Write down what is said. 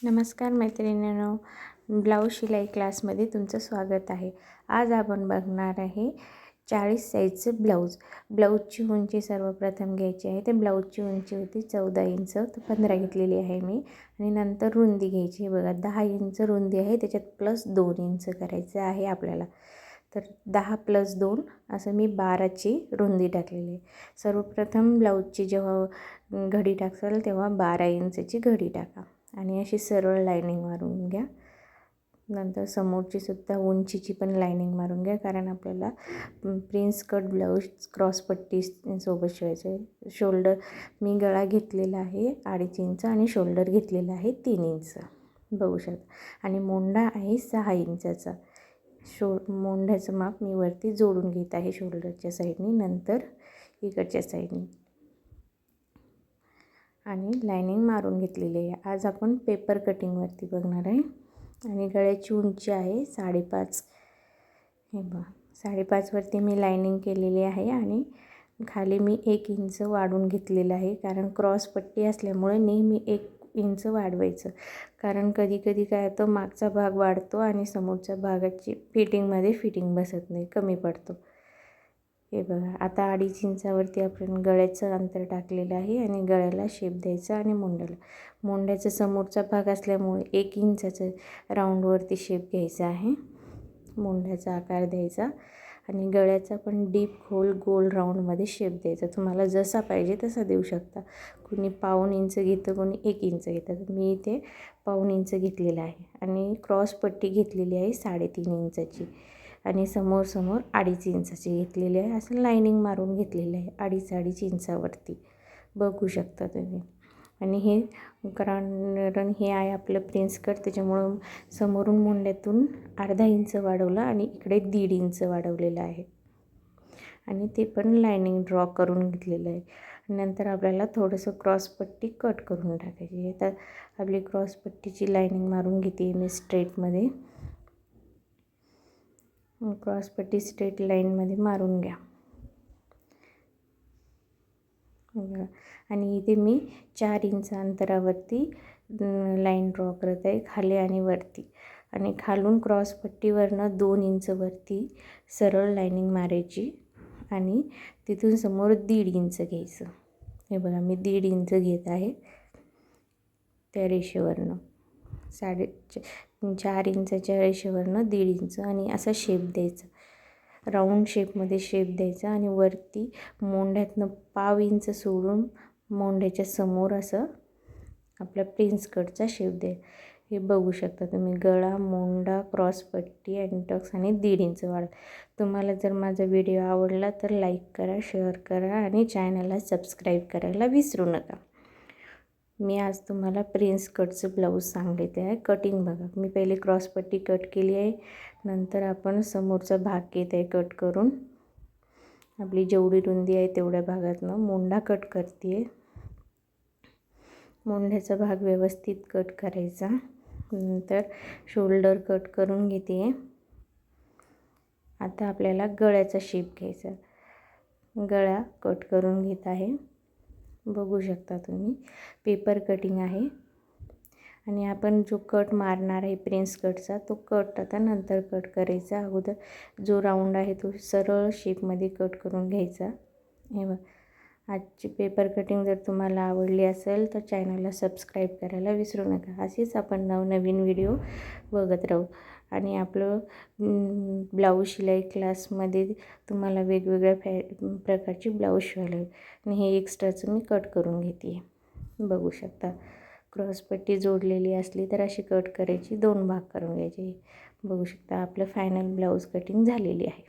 नमस्कार मैत्रिणींनो, ब्लाऊज शिलाई क्लासमध्ये तुमचं स्वागत आहे. आज आपण बघणार आहे 40 साईजचं ब्लाऊजची उंची सर्वप्रथम घ्यायची आहे. ते ब्लाऊजची उंची होती 14 इंच, तर 15 घेतलेली आहे मी. आणि नंतर रुंदी घ्यायची. बघा 10 इंच रुंदी आहे, त्याच्यात प्लस 2 इंच करायचं आहे आपल्याला. तर 10 + 2 असं मी 12ची रुंदी टाकलेली आहे. सर्वप्रथम ब्लाऊजची जेव्हा घडी टाकाल तेव्हा 12 इंचची घडी टाका आणि अशी सरळ लाईनिंग मारून घ्या. नंतर समोरची सुद्धा उंचीची पण लाईनिंग मारून घ्या, कारण आपल्याला प्रिन्स कट ब्लाऊज क्रॉसपट्टी सोबत शिवायचं आहे. शोल्डर मी गळा घेतलेला आहे 2.5 इंच आणि शोल्डर घेतलेला आहे 3 इंच बघू शकता. आणि मोंढा आहे 6 इंचाचा. मोंढ्याचं माप मी वरती जोडून घेत आहे शोल्डरच्या साईडनी, नंतर इकडच्या साईडनी आणि लाईनिंग मारून घेतलेली आहे. आज आपण पेपर कटिंगवरती बघणार आहे. आणि गळ्याची उंची आहे 5.5. हे बघा 5.5 वरती मी लाईनिंग केलेली आहे आणि खाली मी 1 इंच वाढवून घेतलेलं आहे, कारण क्रॉस पट्टी असल्यामुळे नेहमी 1 इंच वाढवायचं. कारण कधी कधी काय होतं, मागचा भाग वाढतो आणि समोरच्या भागाची फिटिंग बसत नाही, कमी पडतो. हे बघा आता 2.5 इंचावरती आपण गळ्याचं अंतर टाकलेलं आहे आणि गळ्याला शेप द्यायचा. आणि मोंढ्याचा समोरचा भाग असल्यामुळे 1 इंचाचं राऊंडवरती शेप घ्यायचा आहे, मोंढ्याचा आकार द्यायचा. आणि गळ्याचा पण डीप खोल गोल राऊंडमध्ये शेप द्यायचा. तुम्हाला जसा पाहिजे तसा देऊ शकता. कुणी 1/2 इंच घेतं, कोणी 1 इंच घेतं. मी इथे 1/2 इंच घेतलेला आहे आणि क्रॉस पट्टी घेतलेली आहे 3.5 इंचाची आणि समोर 2.5 इंचाची घेतलेली आहे. असं लाईनिंग मारून घेतलेलं आहे 2.5 इंचावरती बघू शकता तुम्ही. आणि हे कारण हे आहे आपलं प्रिन्स कट, त्याच्यामुळं समोरून मोंढ्यातून 1/2 इंच वाढवलं आणि इकडे 1.5 इंच वाढवलेलं आहे. आणि ते पण लाईनिंग ड्रॉ करून घेतलेलं आहे. नंतर आपल्याला थोडंसं क्रॉसपट्टी कट करून टाकायची आहे. तर आपली क्रॉसपट्टीची लाईनिंग मारून घेते मी स्ट्रेटमध्ये. क्रॉसपट्टी स्ट्रेट लाईनमध्ये मारून घ्या. आणि इथे मी 4 इंच अंतरावरती लाईन ड्रॉ करत आहे, खाली आणि वरती. आणि खालून क्रॉसपट्टीवरनं 2 इंच वरती सरळ लाईनिंग मारायची आणि तिथून समोर 1.5 इंच घ्यायचं. हे बघा मी 1.5 इंच घेत आहे त्या रेषेवरनं, 4 इंचाच्या रेषेवरनं 1.5 इंच आणि असा शेप द्यायचा. राऊंड शेपमध्ये शेप द्यायचा आणि वरती मोंढ्यातनं 1/2 इंच सोडून मोंढ्याच्या समोर असं आपल्या प्रिन्स कटचा शेप द्या. हे बघू शकता तुम्ही. गळा, मोंढा, क्रॉसपट्टी आणि टक्स आणि 1.5 इंच वाढ. तुम्हाला जर माझा व्हिडिओ आवडला तर लाईक करा, शेअर करा आणि चॅनलला सबस्क्राईब करायला विसरू नका. मी आज तुम्हाला प्रिन्स कटचं ब्लाऊज सांगितले आहे. कटिंग बघा, मी पहिले क्रॉसपट्टी कट केली आहे, नंतर आपण समोरचा भाग घेत आहे कट करून. आपली जेवढी रुंदी आहे तेवढ्या भागातनं मोंढा कट करते आहे. मोंढ्याचा भाग व्यवस्थित कट करायचा. नंतर शोल्डर कट करून घेते आहे. आता आपल्याला गळ्याचा शेप घ्यायचा. गळा कट करून घेत आहे, बघू शकता तुम्ही. पेपर कटिंग आहे आणि आपण जो कट मारणार आहे प्रिन्स कटचा, तो कट आता नंतर कट करायचा. अगोदर जो राऊंड आहे तो सरळ शेपमध्ये कट करून घ्यायचा. हे बघ, आजची पेपर कटिंग जर तुम्हाला आवडली असेल तर चॅनलला सबस्क्राईब करायला विसरू नका. असेच आपण नवनवीन व्हिडिओ बघत राहू. आणि आपलं ब्लाऊज शिलाई क्लासमध्ये तुम्हाला वेगवेगळ्या प्रकारची ब्लाऊज शिवायला आणि हे एक्स्ट्राचं मी कट करून घेते आहे, बघू शकता. क्रॉसपट्टी जोडलेली असली तर अशी कट करायची, 2 भाग करून घ्यायचे. बघू शकता आपलं फायनल ब्लाऊज कटिंग झालेली आहे.